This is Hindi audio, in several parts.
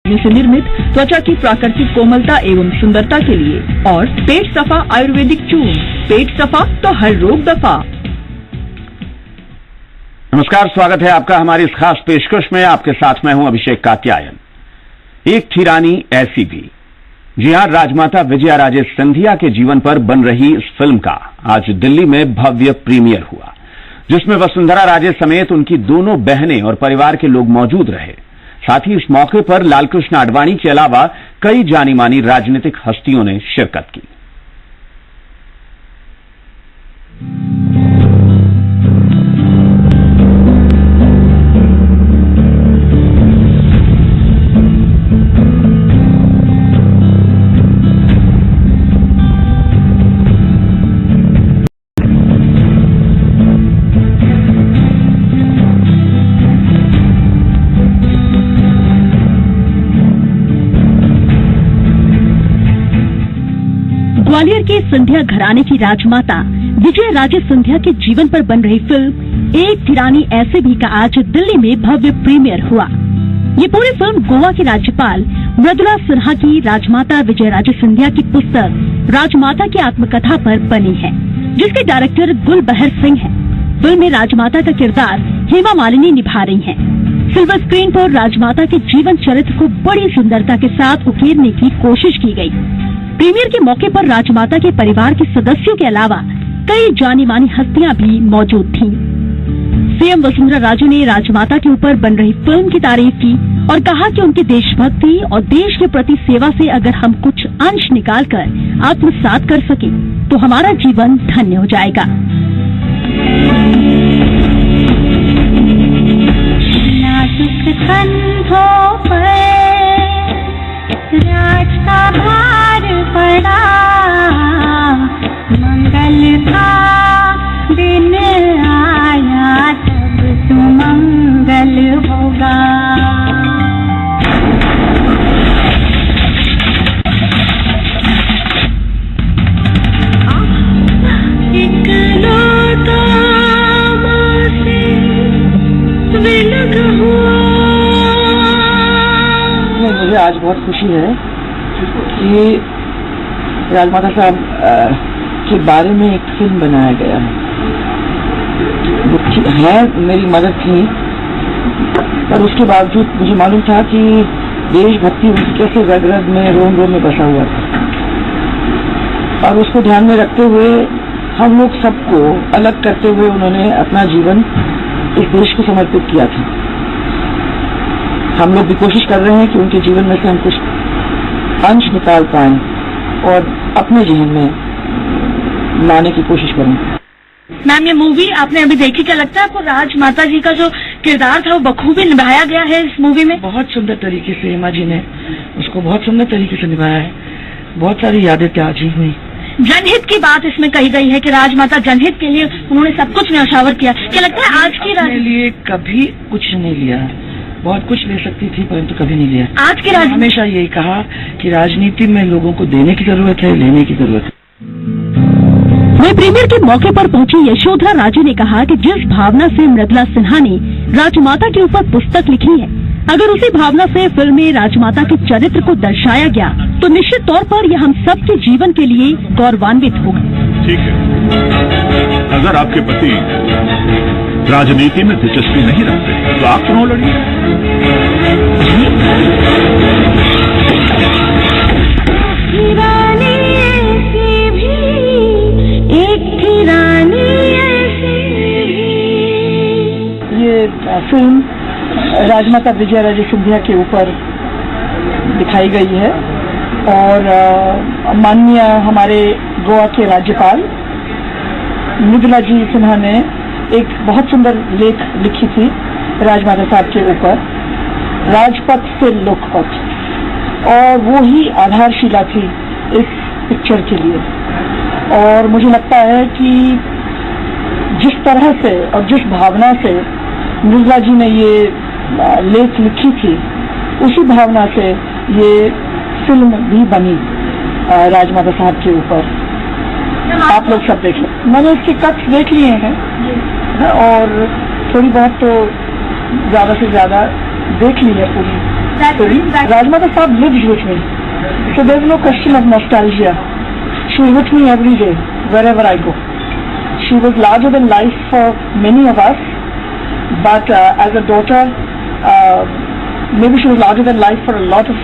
से निर्मित त्वचा की प्राकृतिक कोमलता एवं सुंदरता के लिए और पेट सफा आयुर्वेदिक चूर्ण, पेट सफा तो हर रोग दफा। नमस्कार, स्वागत है आपका हमारी इस खास पेशकश में। आपके साथ मैं हूं अभिषेक कात्यायन। एक थी रानी ऐसी भी। जी हां, राजमाता विजया राजे सिंधिया के जीवन पर बन रही इस फिल्म का आज दिल्ली में भव्य प्रीमियर हुआ, जिसमें वसुंधरा राजे समेत उनकी दोनों बहनें और परिवार के लोग मौजूद रहे। साथ ही इस मौके पर लालकृष्ण आडवाणी के अलावा कई जानी मानी राजनीतिक हस्तियों ने शिरकत की। ग्वालियर के सिंधिया घराने की राजमाता विजया राजे सिंधिया के जीवन पर बन रही फिल्म एक थी रानी ऐसे भी का आज दिल्ली में भव्य प्रीमियर हुआ। ये पूरी फिल्म गोवा के राज्यपाल मृदुला सिन्हा की राजमाता विजया राजे सिंधिया की पुस्तक राजमाता की आत्मकथा पर बनी है, जिसके डायरेक्टर गुलबहर सिंह हैं। फिल्म में राजमाता का किरदार हेमा मालिनी निभा रही हैं। सिल्वर स्क्रीन पर राजमाता के जीवन चरित्र को बड़ी सुंदरता के साथ उकेरने की कोशिश की गई। प्रीमियर के मौके पर राजमाता के परिवार के सदस्यों के अलावा कई जानी मानी हस्तियां भी मौजूद थीं। सीएम वसुंधरा राजे ने राजमाता के ऊपर बन रही फिल्म की तारीफ की और कहा कि उनकी देशभक्ति और देश के प्रति सेवा से अगर हम कुछ अंश निकालकर आत्मसात कर सके तो हमारा जीवन धन्य हो जाएगा। राज का भार पड़ा, मंगल का दिन आया, तब तो मंगल होगा। एक लोटा से विलग हुआ। मुझे आज बहुत खुशी है कि राजमाता साहब के बारे में एक फिल्म बनाया गया है। मेरी मदद थी, पर उसके बावजूद मुझे मालूम था कि देशभक्ति कैसे रग रग में रोम रोम में बसा हुआ था, और उसको ध्यान में रखते हुए हम लोग सबको अलग करते हुए उन्होंने अपना जीवन इस देश को समर्पित किया था। हम लोग भी कोशिश कर रहे हैं कि उनके जीवन में से हम कुछ अंश निकाल पाएं और अपने जीवन में लाने की कोशिश करें। मैम, ये मूवी आपने अभी देखी, क्या लगता है आपको राजमाता जी का जो किरदार था वो बखूबी निभाया गया है इस मूवी में? बहुत सुंदर तरीके से हेमा जी ने उसको बहुत सुंदर तरीके से निभाया है। बहुत सारी यादें ताज़ी हुई। जनहित की बात इसमें कही गई है कि राजमाता जनहित के लिए उन्होंने सब कुछ न्यौछावर किया। क्या लगता है आज की लिए कभी कुछ नहीं लिया, बहुत कुछ ले सकती थी परंतु कभी नहीं लिया। आज की हमेशा यही कहा कि राजनीति में लोगों को देने की जरूरत है, लेने की जरूरत है। वहीं प्रीमियर के मौके पर पहुंची यशोधरा राजे ने कहा कि जिस भावना से मृदुला सिन्हा ने राजमाता के ऊपर पुस्तक लिखी है, अगर उसी भावना से फिल्म में राजमाता के चरित्र को दर्शाया गया तो निश्चित तौर पर यह हम सबके जीवन के लिए गौरवान्वित होगा। ठीक है, अगर आपके पति राजनीति में दिलचस्पी नहीं रखते तो आप चुनाव लड़िए। ये फिल्म राजमाता विजया राजे सिंधिया के ऊपर दिखाई गई है और माननीय हमारे गोवा के राज्यपाल मृदुला जी सिन्हा ने एक बहुत सुंदर लेख लिखी थी राजमाता साहब के ऊपर, राजपथ से लोकपथ, और वो ही आधारशिला थी इस पिक्चर के लिए। और मुझे लगता है कि जिस तरह से और जिस भावना से मृदुला जी ने ये लेख लिखी थी, उसी भावना से ये फिल्म भी बनी राजमाता साहब के ऊपर। आप लोग सब देख लो। मैंने इसके कट्स देख लिए हैं और थोड़ी बहुत तो ज्यादा से ज्यादा देख ली है पूरी Rajmata Saab lives with me, so there's no question of nostalgia. She's with me every day, wherever I go. She was larger than life for many of us, but as a daughter, maybe she was larger than life for a lot of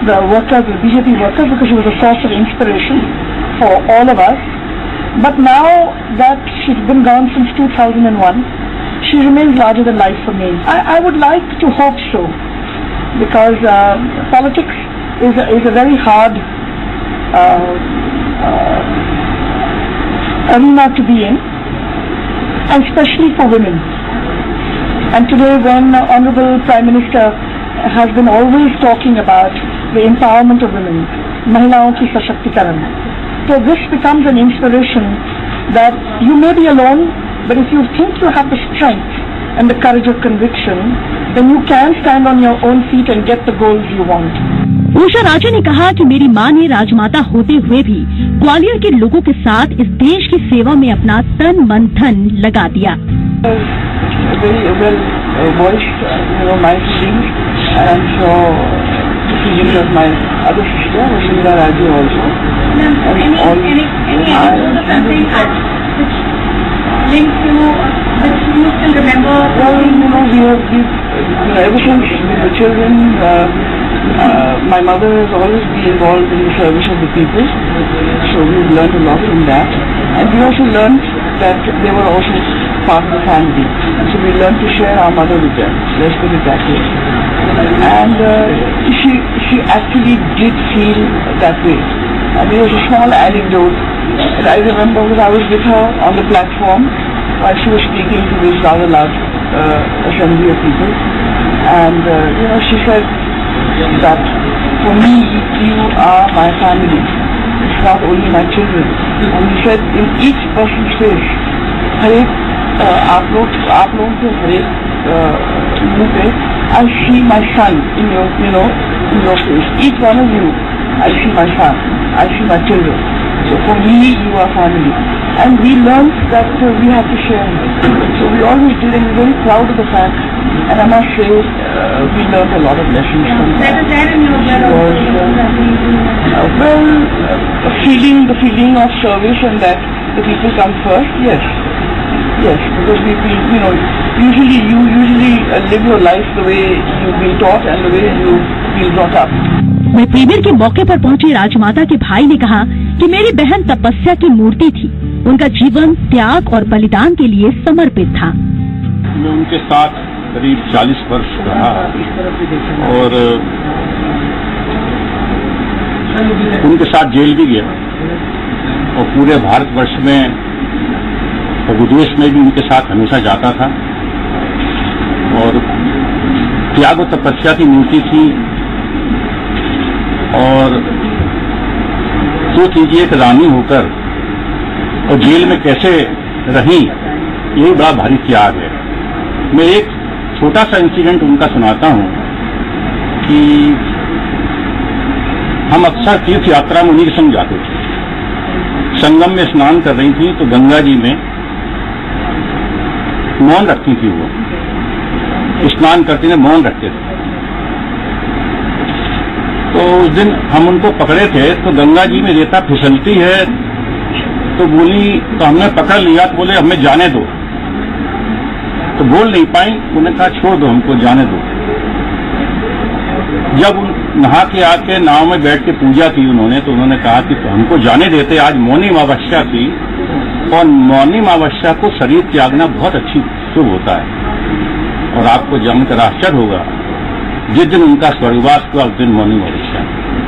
the workers, the BJP workers, because she was a source of inspiration for all of us. But now that she's been gone since 2001, she remains larger than life for me. I would like to hope so, because politics is a very hard arena to be in, and especially for women. And today, when Honorable Prime Minister has been always talking about the empowerment of women, महिलाओं की सशक्तिकरण, so this becomes an inspiration that you may be alone, but if you think you have the strength and the courage of conviction, then you can stand on your own feet and get the goals you want. Usha राजे ने कहा कि मेरी मां ने राजमाता होते हुए भी ग्वालियर के लोगों के साथ इस देश की सेवा में अपना तन मन धन लगा दिया। Very well voiced, my feelings, and I'm sure the feelings of my other sister, Vasundhara Raje, also. Any links you which you still remember? Well, we have ever since we were children. My mother has always been involved in the service of the people, so we've learned a lot from that. And we also learned that they were also part of the family, so we learned to share our mother with them. Let's put it that way. And she actually did feel that way. I mean, it was a small anecdote. And I remember that I was with her on the platform while she was speaking to this rather large assembly of people, and she said that for me, you are my family. It's not only my children. And he said, in each person's face, आप लोगों के हरेक मुँह पे, I see my son in your face. Each one of you, I see my son. I see my children. So for me, you are family. And we learned that we have to share. So we always did, and we're very proud of the fact. And I must say, we learned a lot of lessons from that. The feeling of service and that the people come first, yes, because usually you live your life the way you've been taught and the way you've been brought up. वही प्रीमियर के मौके पर पहुंची राजमाता के भाई ने कहा कि मेरी बहन तपस्या की मूर्ति थी, उनका जीवन त्याग और बलिदान के लिए समर्पित था। मैं उनके साथ करीब 40 वर्ष रहा और उनके साथ जेल भी गया और पूरे भारतवर्ष में और विदेश में भी उनके साथ हमेशा जाता था। और त्याग और तपस्या की मूर्ति थी और जो चीजें एक रानी होकर और जेल में कैसे रही, यही बड़ा भारी त्याग है। मैं एक छोटा सा इंसिडेंट उनका सुनाता हूं कि हम अक्सर तीर्थ यात्रा में उन्हीं के संग जाते थे। संगम में स्नान कर रही थी तो गंगा जी में मौन रखती थी, वो स्नान करते थे मौन रखते थे। तो उस दिन हम उनको पकड़े थे तो गंगा जी में रेता फिसलती है तो बोली, तो हमने पकड़ लिया तो बोले हमें जाने दो, तो बोल नहीं पाई। उन्होंने कहा छोड़ दो, हमको जाने दो। जब नहा के आके नाव में बैठ के पूजा की उन्होंने, तो उन्होंने कहा कि तो हमको जाने देते, आज मौनी अमावस्या थी और मौनी अमावस्या को शरीर त्यागना बहुत अच्छी शुभ होता है। और आपको जानकर आश्चर्य होगा, जिस दिन उनका स्वर्गवास हुआ उस दिन मौनी अमावस्या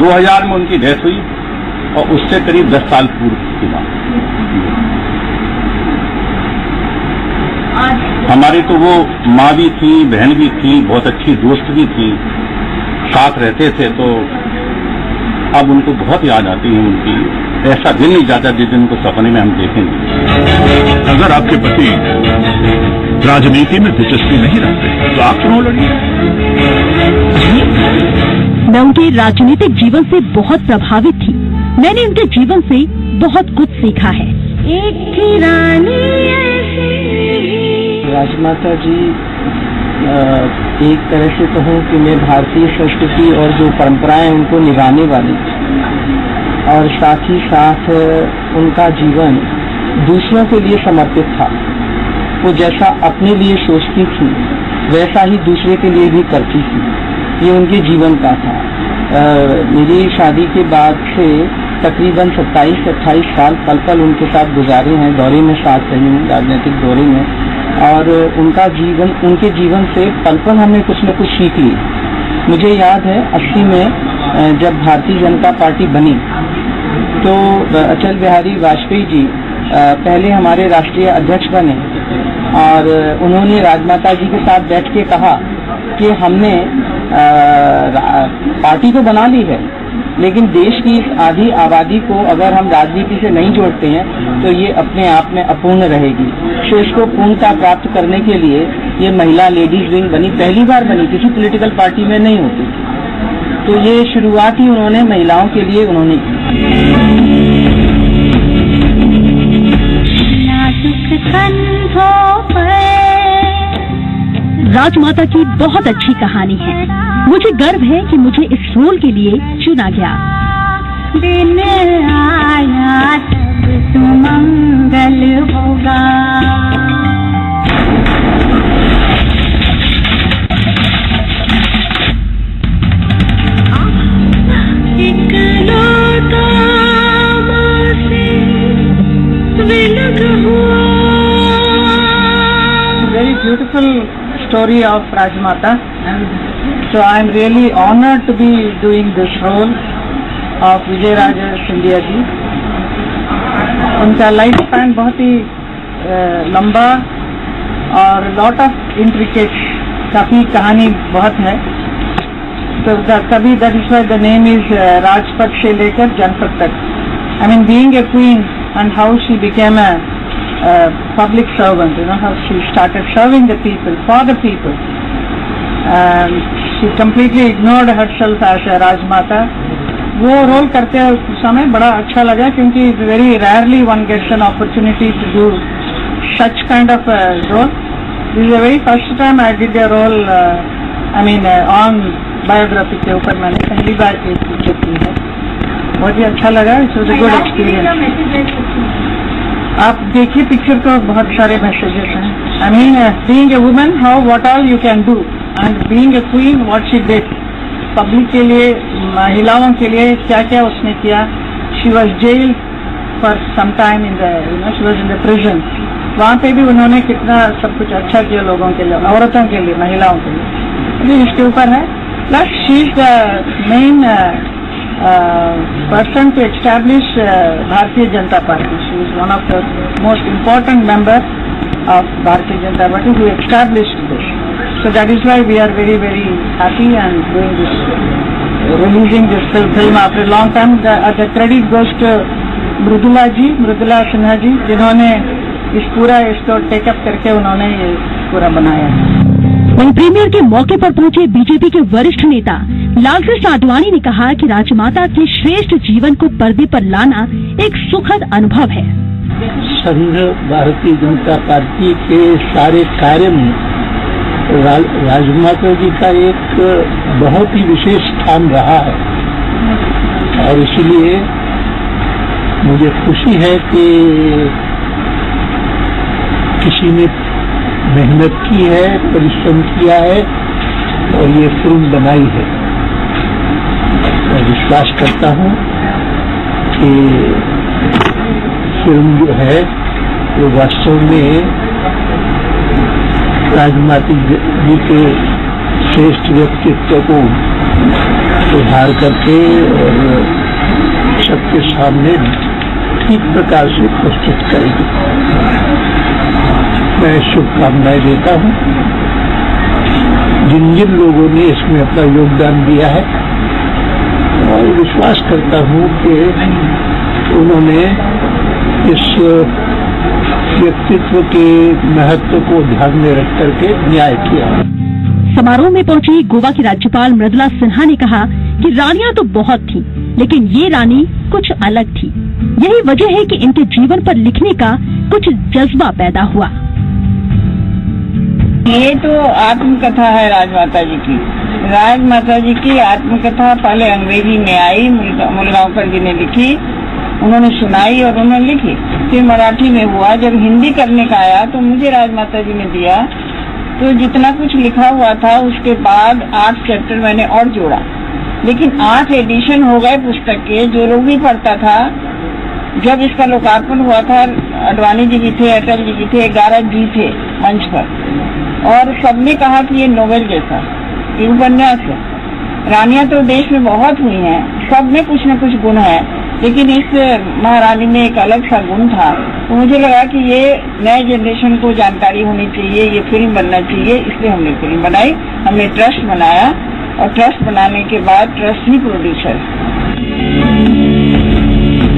2000 में उनकी डेथ हुई और उससे करीब 10 साल पूर्व की बात। हमारी तो वो माँ भी थी, बहन भी थी, बहुत अच्छी दोस्त भी थी, साथ रहते थे। तो अब उनको बहुत याद आती है उनकी। ऐसा दिन नहीं जाता जिस दिन उनको सपने में हम देखेंगे। अगर आपके पति राजनीति में दिलचस्पी नहीं रखते तो आप चुनाव लड़िए। मैं उनके राजनीतिक जीवन से बहुत प्रभावित थी। मैंने उनके जीवन से बहुत कुछ सीखा है। एक थी रानी राजमाता जी एक तरह से कहूँ कि मैं भारतीय संस्कृति और जो परंपराएं उनको निभाने वाली और साथ ही साथ उनका जीवन दूसरों के लिए समर्पित था। वो जैसा अपने लिए सोचती थी वैसा ही दूसरे के लिए भी करती थी। ये उनके जीवन का था। मेरी शादी के बाद से तकरीबन 27 से 28 साल पल पल उनके साथ गुजारे हैं, दौरे में साथ रही हूँ, राजनीतिक दौरे में, और उनके जीवन से पल पल हमने कुछ न कुछ सीख ली। मुझे याद है 80 में जब भारतीय जनता पार्टी बनी तो अटल बिहारी वाजपेयी जी पहले हमारे राष्ट्रीय अध्यक्ष बने और उन्होंने राजमाता जी के साथ बैठ के कहा कि हमने पार्टी तो बना ली है, लेकिन देश की इस आधी आबादी को अगर हम राजनीति से नहीं जोड़ते हैं तो ये अपने आप में अपूर्ण रहेगी। तो इसको पूर्णता प्राप्त करने के लिए ये महिला लेडीज विंग बनी, पहली बार बनी, किसी पॉलिटिकल पार्टी में नहीं होती। तो ये शुरुआत ही उन्होंने महिलाओं के लिए उन्होंने की। राजमाता की बहुत अच्छी कहानी है। मुझे गर्व है कि मुझे इस रोल के लिए चुना गया। दिन आया तब सुमंगल होगा। एक लोटा से विलग हुआ। Very beautiful story of Rajmata. So I am really honored to be doing this role of विजय राजे सिंधिया जी। उनका लाइफ स्पैन बहुत ही लंबा और लॉट ऑफ इंट्रिकेट, काफी कहानी बहुत है। तो कभी that is why the name is Rajpath से लेकर जनपद तक। I mean being a queen and how she became a public servant, how she started serving the people, for the people. She completely ignored herself as a Rajmata. वो रोल करते समय बड़ा अच्छा लगा क्योंकि very rarely one gets an opportunity to do such kind of a role. This is the very first time I did a role, on biography के ऊपर मैंने पहली बार एक पिक्चर की है। बहुत ही अच्छा लगा। It was a good experience. आप देखिए पिक्चर को, बहुत सारे मैसेजेस हैं। Being a woman, how what all you can do, and being a queen what she did. Public के लिए, महिलाओं के लिए क्या क्या उसने किया। She was jail for some time in the she was in the prison. वहाँ पे भी उन्होंने कितना सब कुछ अच्छा किया लोगों के लिए, औरतों के लिए, महिलाओं के लिए। इसके ऊपर है। Plus she is the main person to establish Bharatiya Janata Party. She is one of the most important member of Bharatiya Janata Party who established this. So that is why we are very, very happy and doing this, releasing this film after a long time. The credit goes to Mridula Sinha ji, जिन्होंने इसको टेकअप करके उन्होंने ये पूरा बनाया। वहीं प्रीमियर के मौके पर पहुंचे बीजेपी के वरिष्ठ नेता लालकृष्ण आडवाणी ने कहा कि राजमाता के श्रेष्ठ जीवन को पर्दे पर लाना एक सुखद अनुभव है। संघ भारतीय जनता पार्टी के सारे कार्य में राजमाता जी का एक बहुत ही विशेष स्थान रहा है और इसलिए मुझे खुशी है कि किसी ने मेहनत की है, परिश्रम किया है और ये फिल्म बनाई है। मैं विश्वास करता हूँ कि फिल्म जो है वो वास्तव में राजमाता जी के श्रेष्ठ व्यक्तित्व को सुधार करके और सबके सामने ठीक प्रकार से प्रस्तुत करेगी। मैं शुभकामनाएं देता हूँ जिन जिन लोगों ने इसमें अपना योगदान दिया है और विश्वास करता हूँ कि उन्होंने इस व्यक्तित्व के महत्व को ध्यान में रख करके न्याय किया। समारोह में पहुंची गोवा की राज्यपाल मृदुला सिन्हा ने कहा कि रानियां तो बहुत थीं, लेकिन ये रानी कुछ अलग थी। यही वजह है कि इनके जीवन पर लिखने का कुछ जज्बा पैदा हुआ। ये तो आत्मकथा है राजमाता जी की। राजमाता जी की आत्मकथा पहले अंग्रेजी में आई, मुलगांवकर जी ने लिखी, उन्होंने सुनाई और उन्होंने लिखी, फिर मराठी में हुआ। जब हिंदी करने का आया तो मुझे राजमाता जी ने दिया, तो जितना कुछ लिखा हुआ था उसके बाद 8 चैप्टर मैंने और जोड़ा, लेकिन 8 एडिशन हो गए पुस्तक के। जो लोग भी पढ़ता था, जब इसका लोकार्पण हुआ था, अडवाणी जी भी थे, अटल जी भी थे, 11 जी थे मंच पर, और सबने कहा कि ये नोवेल जैसा, ये उपन्यास है। रानियां तो देश में बहुत हुई हैं, सब में कुछ न कुछ गुण है, लेकिन इस महारानी में एक अलग सा गुण था। तो मुझे लगा कि ये नए जनरेशन को जानकारी होनी चाहिए, ये फिल्म बनना चाहिए, इसलिए हमने फिल्म बनाई। हमने ट्रस्ट बनाया और ट्रस्ट बनाने के बाद ट्रस्ट ही प्रोड्यूसर।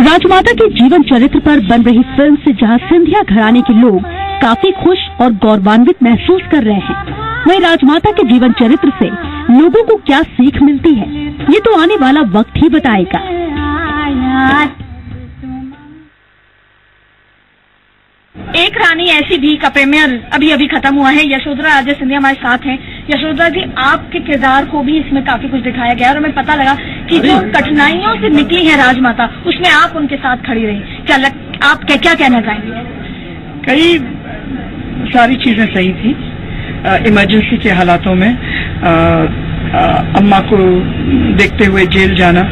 राजमाता के जीवन चरित्र पर बन रही फिल्म से जहां सिंधिया घराने के लोग काफी खुश और गौरवान्वित महसूस कर रहे हैं, वहीं राजमाता के जीवन चरित्र से लोगों को क्या सीख मिलती है, ये तो आने वाला वक्त ही बताएगा। एक रानी ऐसी भी का प्रीमियर अभी अभी खत्म हुआ है। यशोधरा राजे सिंधिया हमारे साथ हैं। यशोधरा जी, आपके किरदार को भी इसमें काफी कुछ दिखाया गया और हमें पता लगा कि जो कठिनाइयों से निकली है राजमाता, उसमें आप उनके साथ खड़ी रही। आप क्या कहना चाहेंगे? कई सारी चीजें सही थी। इमरजेंसी के हालातों में अम्मा को देखते हुए जेल जाना,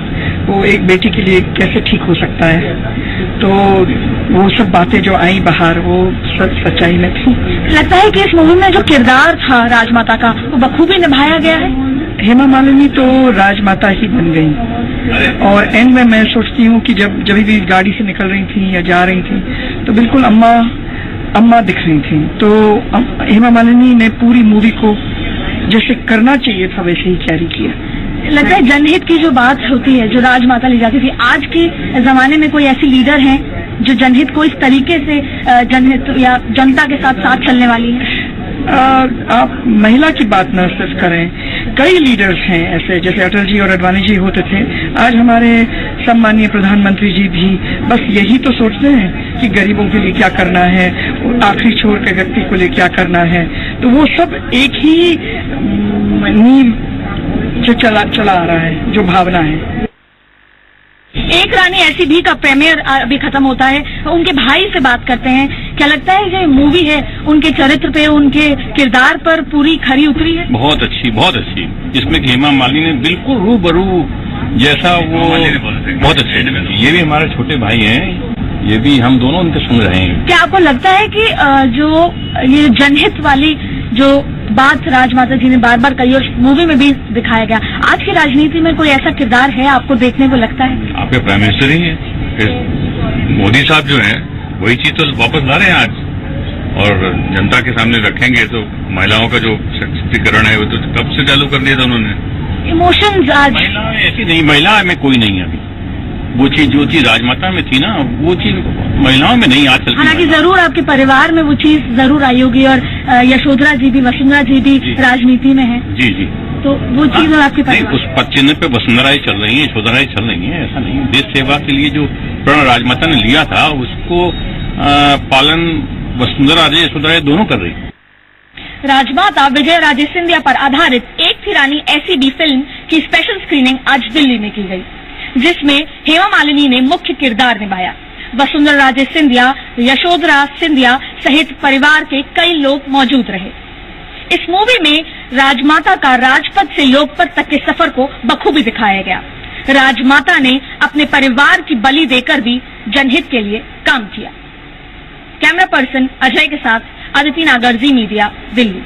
वो एक बेटी के लिए कैसे ठीक हो सकता है, तो वो सब बातें जो आई बाहर, वो सच्चाई में थी। लगता है कि इस मूवी में जो किरदार था राजमाता का, वो बखूबी निभाया गया है। हेमा मालिनी तो राजमाता ही बन गई, और एंड में मैं सोचती हूँ कि जब भी गाड़ी से निकल रही थी या जा रही थी, तो बिल्कुल अम्मा दिख रही थी। तो हेमा मालिनी ने पूरी मूवी को जैसे करना चाहिए था वैसे ही कैरी किया। लगता है जनहित की जो बात होती है, जो राजमाता ली जाती थी, आज के जमाने में कोई ऐसी लीडर है जो जनहित को इस तरीके से जनहित या जनता के साथ चलने वाली है? आप महिला की बात न सिर्फ करें, कई लीडर्स हैं ऐसे, जैसे अटल जी और अडवाणी जी होते थे। आज हमारे सम्मानीय प्रधानमंत्री जी भी बस यही तो सोचते हैं कि गरीबों के लिए क्या करना है, आखिरी छोर के व्यक्ति को लिए क्या करना है। तो वो सब एक ही नींव जो चला आ रहा है, जो भावना है। एक रानी ऐसी भी का प्रीमियर अभी खत्म होता है, उनके भाई से बात करते हैं। क्या लगता है जो मूवी है उनके चरित्र पे, उनके किरदार पर पूरी खरी उतरी है? बहुत अच्छी, बहुत अच्छी। इसमें हेमा मालिनी ने बिल्कुल रूबरू जैसा वो बहुत अच्छे। ये भी हमारे छोटे भाई हैं, ये भी हम दोनों उनके सुन रहे हैं। क्या आपको लगता है कि जो ये जनहित वाली जो बात राजमाता जी ने बार बार कही और मूवी में भी दिखाया गया, आज की राजनीति में कोई ऐसा किरदार है आपको देखने को लगता है? आपके प्राइम मिनिस्टर ही है, मोदी साहब जो हैं, वही चीज तो वापस ला रहे हैं आज, और जनता के सामने रखेंगे। तो महिलाओं का जो सशक्तिकरण है वो तो कब से चालू कर दिया था उन्होंने। इमोशंस आज महिला ऐसी नहीं, महिला में कोई नहीं है अभी। वो चीज जो चीज राजमाता में थी ना, वो चीज महिलाओं में नहीं आज चलती। हालांकि जरूर आपके परिवार में वो चीज जरूर आई होगी, और यशोधरा जी भी, वसुंधरा जी भी राजनीति में है। जी जी, तो वो चीज आपके परिवार उस पद पे वसुंधरा ही चल रही है, यशोधरा ही चल रही है, ऐसा नहीं। देश सेवा के लिए जो प्रण राजमाता ने लिया था, उसको पालन वसुंधरा राजे, यशोधरा दोनों कर रही है। राजमाता विजय राजे सिंधिया पर आधारित एक थी रानी ऐसी भी फिल्म की स्पेशल स्क्रीनिंग आज दिल्ली में की गई, जिसमें हेमा मालिनी ने मुख्य किरदार निभाया। वसुंधरा राजे सिंधिया, यशोधरा सिंधिया सहित परिवार के कई लोग मौजूद रहे। इस मूवी में राजमाता का राजपद से लोकपद तक के सफर को बखूबी दिखाया गया। राजमाता ने अपने परिवार की बलि देकर भी जनहित के लिए काम किया। कैमरा पर्सन अजय के साथ अदिति नागर, जी मीडिया, दिल्ली।